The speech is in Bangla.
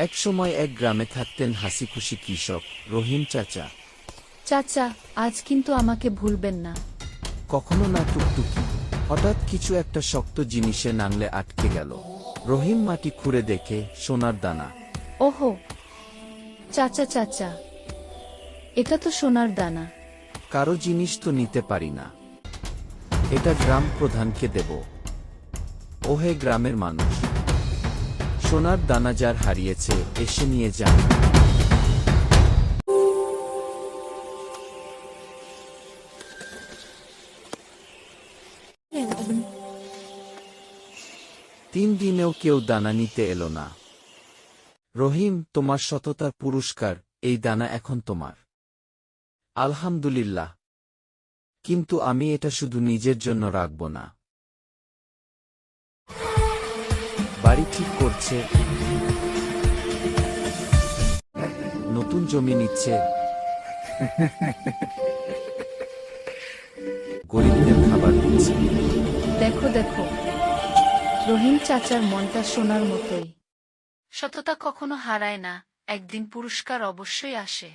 একসময় এক গ্রামে থাকতেন হাসিখুশি কৃষক রহিম চাচা। চাচা, আজ কিন্তু আমাকে ভুলবেন না। কখনো না টুকটুকি। হঠাৎ কিছু একটা শক্ত জিনিসে নাংলে আটকে গেল। রহিম মাটি খুঁড়ে দেখে সোনার দানা। ওহো, চাচা চাচা, এটা তো সোনার দানা। কারো জিনিস তো নিতে পারি না, এটা গ্রাম প্রধানকে দেব। ওহে গ্রামের মানুষ, সোনার দানা যার হারিয়েছে এসে নিয়ে যান। 3 দিনেও কেউ দানা নিতে এলো না। রহিম, তোমার সততার পুরস্কার, এই দানা এখন তোমার। আলহামদুলিল্লাহ, কিন্তু আমি এটা শুধু নিজের জন্য রাখব না। বাড়ি ঠিক করছে, নতুন জমি নিচ্ছে, গরিবদের খাবার দিচ্ছে। দেখো দেখো, রহিম চাচার মনটা সোনার মতোই। সততা কখনো হারায় না, একদিন পুরস্কার অবশ্যই আসে।